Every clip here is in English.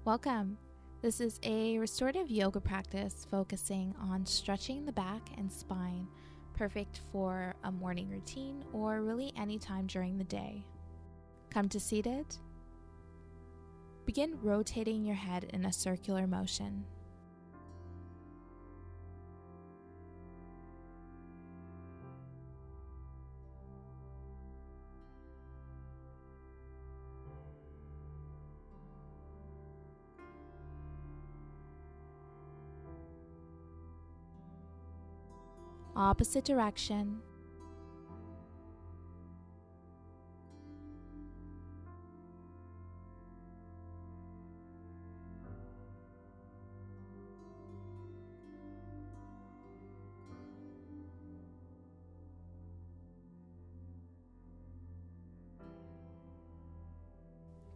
Welcome. This is a restorative yoga practice focusing on stretching the back and spine, perfect for a morning routine or really any time during the day. Come to seated. Begin rotating your head in a circular motion. Opposite direction.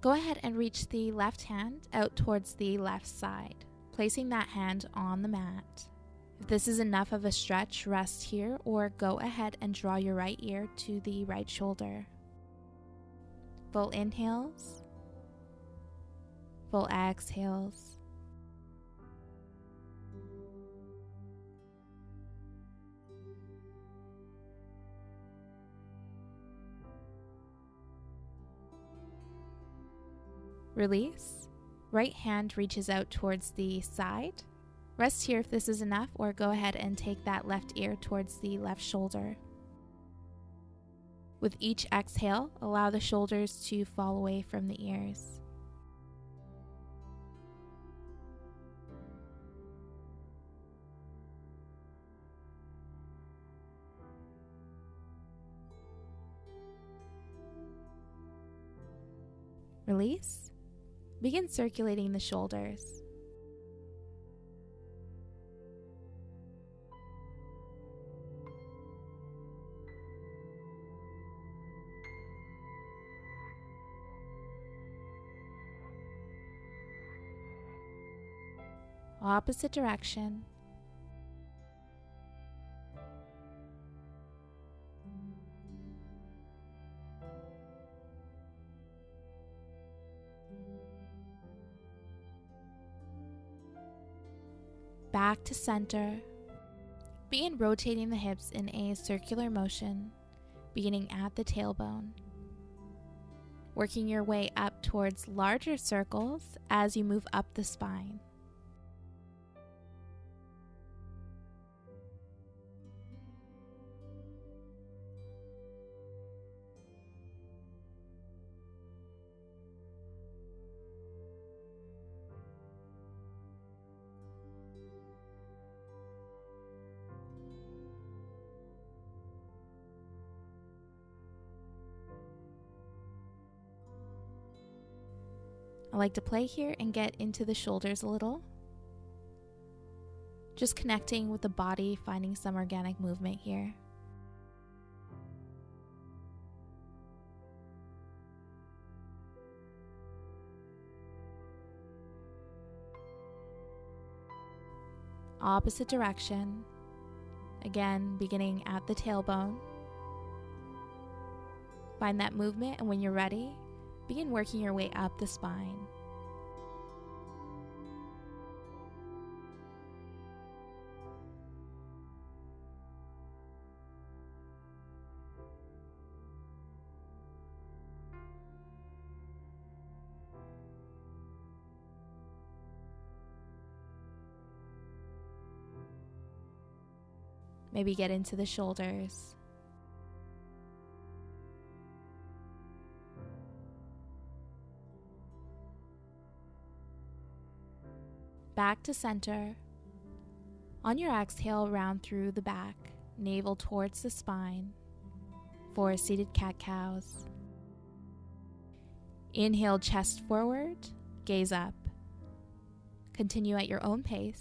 Go ahead and reach the left hand out towards the left side, placing that hand on the mat. If this is enough of a stretch, rest here or go ahead and draw your right ear to the right shoulder. Full inhales, full exhales. Release. Right hand reaches out towards the side. Rest here if this is enough, or go ahead and take that left ear towards the left shoulder. With each exhale, allow the shoulders to fall away from the ears. Release. Begin circulating the shoulders. Opposite direction. Back to center. Begin rotating the hips in a circular motion, beginning at the tailbone. Working your way up towards larger circles as you move up the spine. I like to play here and get into the shoulders a little. Just connecting with the body, finding some organic movement here. Opposite direction. Again, beginning at the tailbone. Find that movement, and when you're ready, begin working your way up the spine. Maybe get into the shoulders. Back to center. On your exhale, round through the back, navel towards the spine for seated cat-cows. Inhale, chest forward, gaze up. Continue at your own pace.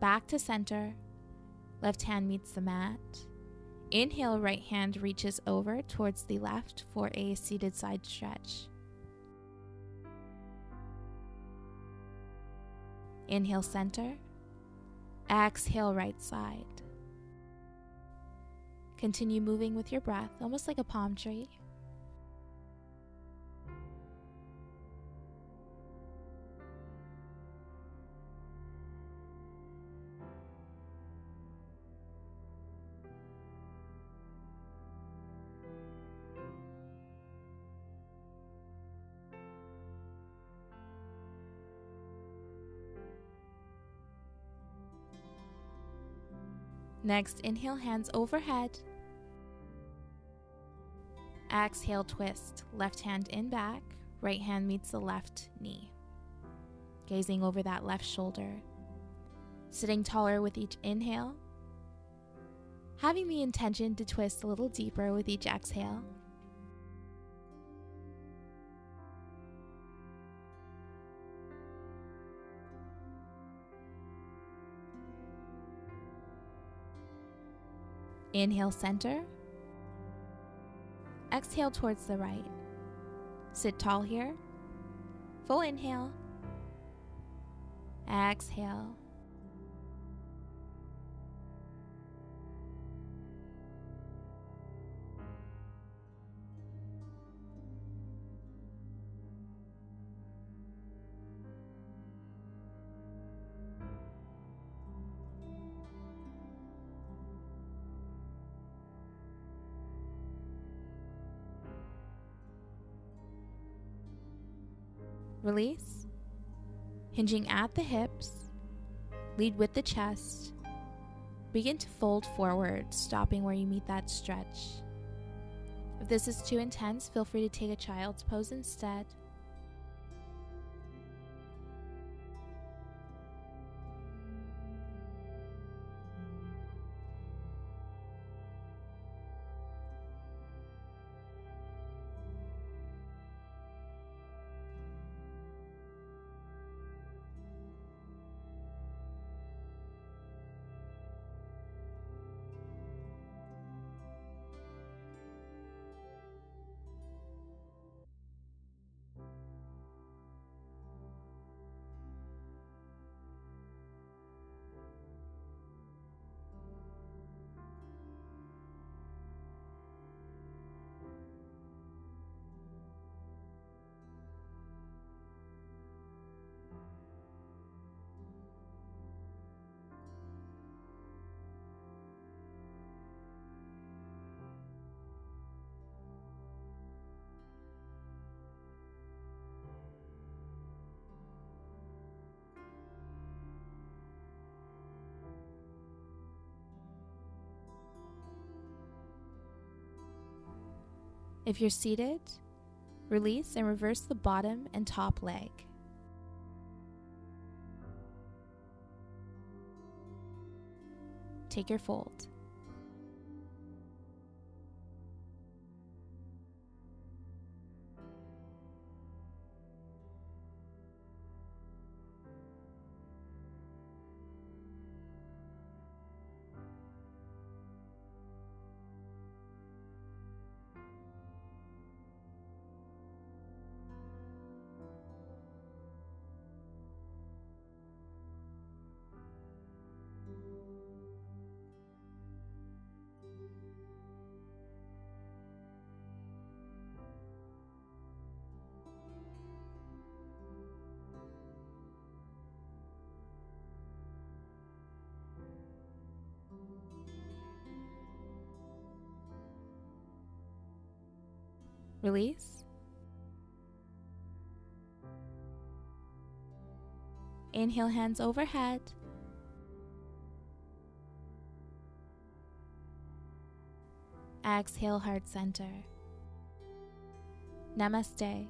Back to center. Left hand meets the mat. Inhale, right hand reaches over towards the left for a seated side stretch. Inhale, center. Exhale, right side. Continue moving with your breath, almost like a palm tree. Next, inhale, hands overhead. Exhale, twist. Left hand in back, right hand meets the left knee. Gazing over that left shoulder. Sitting taller with each inhale. Having the intention to twist a little deeper with each exhale. Inhale, center. Exhale towards the right. Sit tall here. Full inhale. Exhale. Release. Hinging at the hips. Lead with the chest. Begin to fold forward, stopping where you meet that stretch. If this is too intense, feel free to take a child's pose instead. If you're seated, release and reverse the bottom and top leg. Take your fold. Release. Inhale, hands overhead. Exhale, heart center. Namaste.